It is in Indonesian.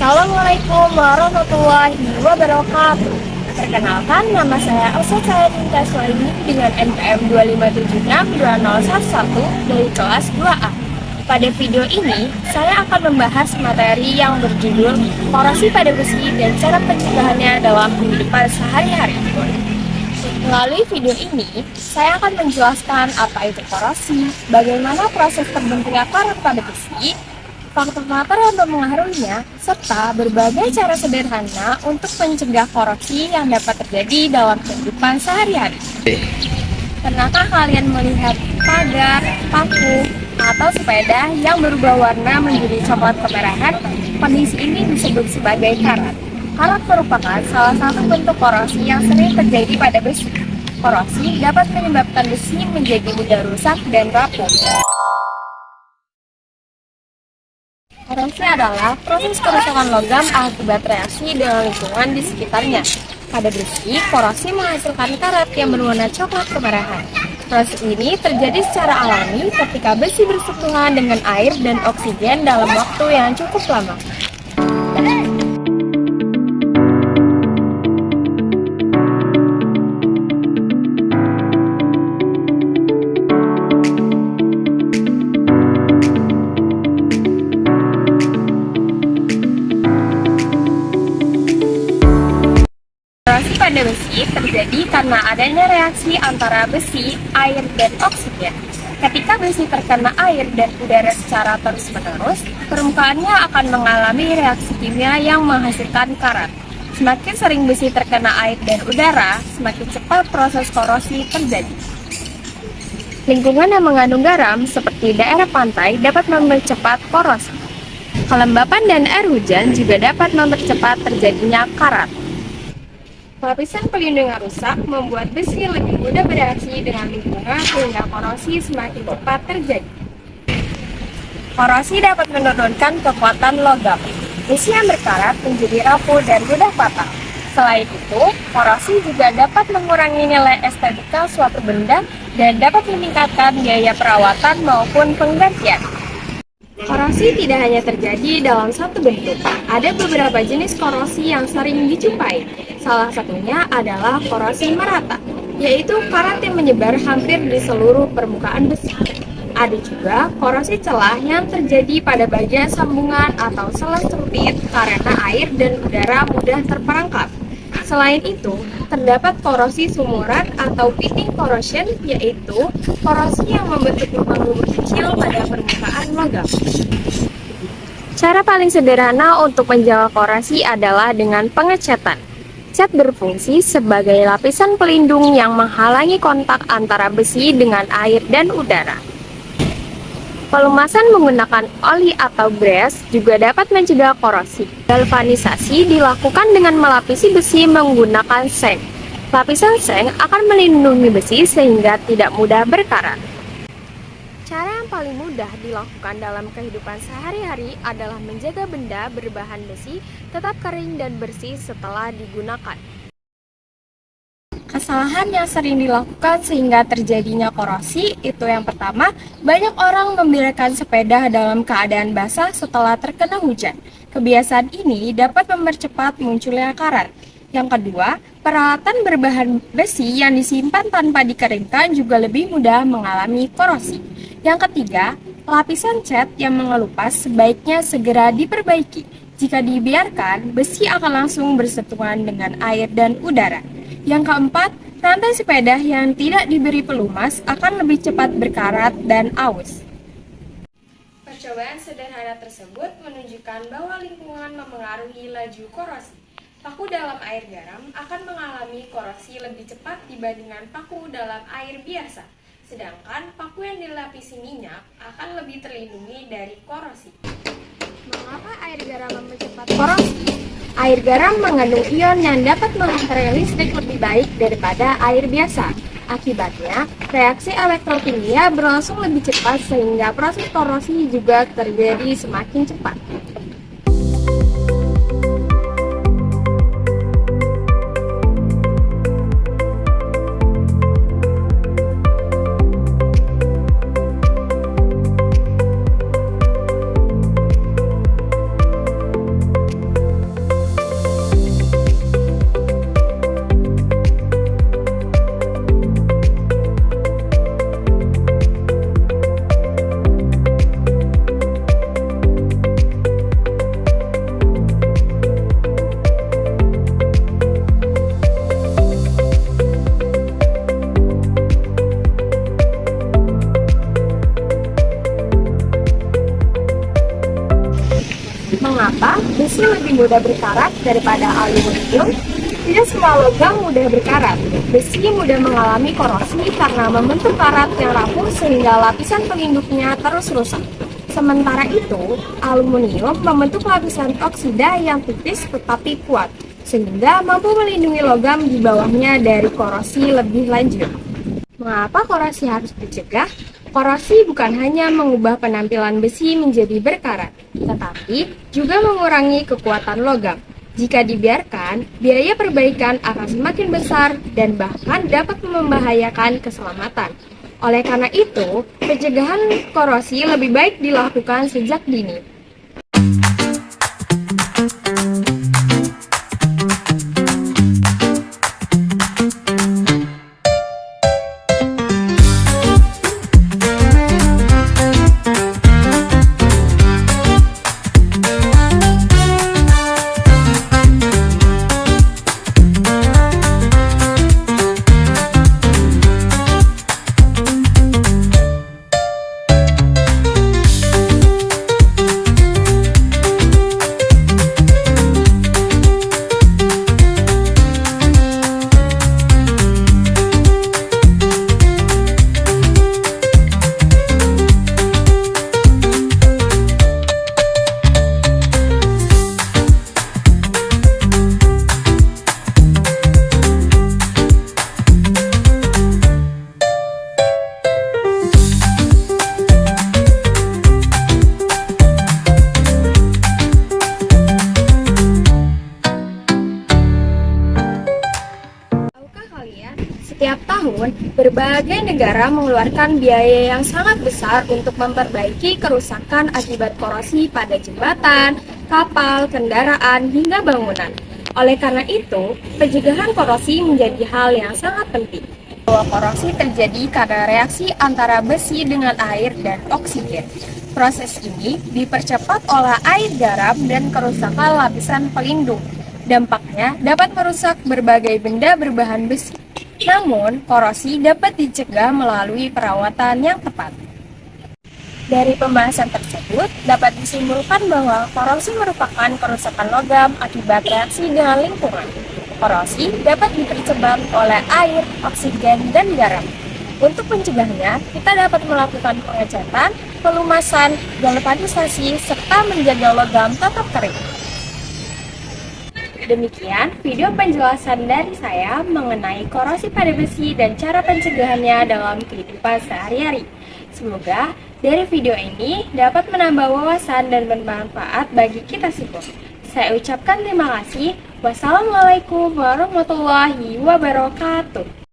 Assalamualaikum warahmatullahi wabarakatuh. Perkenalkan, nama saya Elsa Cahaninta Suhaimi dengan NPM 257620111 dari kelas 2A. Pada video ini, saya akan membahas materi yang berjudul korosi pada besi dan cara pencegahannya dalam kehidupan sehari-hari. Melalui video ini, saya akan menjelaskan apa itu korosi, bagaimana proses terbentuknya karat pada besi, faktor-faktor yang mempengaruhinya, serta berbagai cara sederhana untuk mencegah korosi yang dapat terjadi dalam kehidupan sehari-hari. Pernahkah kalian melihat pagar, paku, atau sepeda yang berubah warna menjadi coklat kemerahan? Kondisi ini disebut sebagai karat. Karat merupakan salah satu bentuk korosi yang sering terjadi pada besi. Korosi dapat menyebabkan besi menjadi mudah rusak dan rapuh. Korosi adalah proses kerusakan logam akibat reaksi dengan lingkungan di sekitarnya. Pada besi, korosi menghasilkan karat yang berwarna coklat kemerahan. Proses ini terjadi secara alami ketika besi bersentuhan dengan air dan oksigen dalam waktu yang cukup lama. Korosi pada besi terjadi karena adanya reaksi antara besi, air, dan oksigen. Ketika besi terkena air dan udara secara terus-menerus, permukaannya akan mengalami reaksi kimia yang menghasilkan karat. Semakin sering besi terkena air dan udara, semakin cepat proses korosi terjadi. Lingkungan yang mengandung garam, seperti daerah pantai, dapat mempercepat korosi. Kelembapan dan air hujan juga dapat mempercepat terjadinya karat. Lapisan pelindung yang rusak membuat besi lebih mudah bereaksi dengan lingkungan sehingga korosi semakin cepat terjadi. Korosi dapat menurunkan kekuatan logam. Besi yang berkarat menjadi rapuh dan mudah patah. Selain itu, korosi juga dapat mengurangi nilai estetika suatu benda dan dapat meningkatkan biaya perawatan maupun penggantian. Korosi tidak hanya terjadi dalam satu bentuk. Ada beberapa jenis korosi yang sering dijumpai. Salah satunya adalah korosi merata, yaitu karat yang menyebar hampir di seluruh permukaan besi. Ada juga korosi celah yang terjadi pada bagian sambungan atau sela sempit karena air dan udara mudah terperangkap. Selain itu, terdapat korosi sumuran atau pitting corrosion, yaitu korosi yang membentuk lubang-lubang kecil pada permukaan logam. Cara paling sederhana untuk menjaga korosi adalah dengan pengecatan. Cat berfungsi sebagai lapisan pelindung yang menghalangi kontak antara besi dengan air dan udara. Pelumasan menggunakan oli atau grease juga dapat mencegah korosi. Galvanisasi dilakukan dengan melapisi besi menggunakan seng. Lapisan seng akan melindungi besi sehingga tidak mudah berkarat. Cara yang paling mudah dilakukan dalam kehidupan sehari-hari adalah menjaga benda berbahan besi tetap kering dan bersih setelah digunakan. Kesalahan yang sering dilakukan sehingga terjadinya korosi itu yang pertama, banyak orang membiarkan sepeda dalam keadaan basah setelah terkena hujan. Kebiasaan ini dapat mempercepat munculnya karat. Yang kedua, peralatan berbahan besi yang disimpan tanpa dikeringkan juga lebih mudah mengalami korosi. Yang ketiga, lapisan cat yang mengelupas sebaiknya segera diperbaiki. Jika dibiarkan, besi akan langsung bersentuhan dengan air dan udara. Yang keempat, rantai sepeda yang tidak diberi pelumas akan lebih cepat berkarat dan aus. Percobaan sederhana tersebut menunjukkan bahwa lingkungan memengaruhi laju korosi. Paku dalam air garam akan mengalami korosi lebih cepat dibandingkan paku dalam air biasa. Sedangkan paku yang dilapisi minyak akan lebih terlindungi dari korosi. Mengapa air garam mempercepat korosi? Air garam mengandung ion yang dapat menghantar listrik lebih baik daripada air biasa. Akibatnya, reaksi elektrokimia berlangsung lebih cepat sehingga proses korosi juga terjadi semakin cepat. lebih mudah berkarat daripada aluminium. Tidak semua logam mudah berkarat. Besi mudah mengalami korosi karena membentuk karat yang rapuh sehingga lapisan pelindungnya terus rusak. Sementara itu, aluminium membentuk lapisan oksida yang tipis tetapi kuat, sehingga mampu melindungi logam di bawahnya dari korosi lebih lanjut. Mengapa korosi harus dicegah? Korosi bukan hanya mengubah penampilan besi menjadi berkarat, tetapi juga mengurangi kekuatan logam. Jika dibiarkan, biaya perbaikan akan semakin besar dan bahkan dapat membahayakan keselamatan. Oleh karena itu, pencegahan korosi lebih baik dilakukan sejak dini. Setiap tahun, berbagai negara mengeluarkan biaya yang sangat besar untuk memperbaiki kerusakan akibat korosi pada jembatan, kapal, kendaraan, hingga bangunan. Oleh karena itu, pencegahan korosi menjadi hal yang sangat penting. Bahwa korosi terjadi karena reaksi antara besi dengan air dan oksigen. Proses ini dipercepat oleh air garam dan kerusakan lapisan pelindung. Dampaknya dapat merusak berbagai benda berbahan besi. Namun, korosi dapat dicegah melalui perawatan yang tepat. Dari pembahasan tersebut, dapat disimpulkan bahwa korosi merupakan kerusakan logam akibat reaksi dengan lingkungan. Korosi dapat dipercepat oleh air, oksigen, dan garam. Untuk mencegahnya, kita dapat melakukan pengecatan, pelumasan, galvanisasi, serta menjaga logam tetap kering. Demikian video penjelasan dari saya mengenai korosi pada besi dan cara pencegahannya dalam kehidupan sehari-hari. Semoga dari video ini dapat menambah wawasan dan bermanfaat bagi kita semua. Saya ucapkan terima kasih. Wassalamualaikum warahmatullahi wabarakatuh.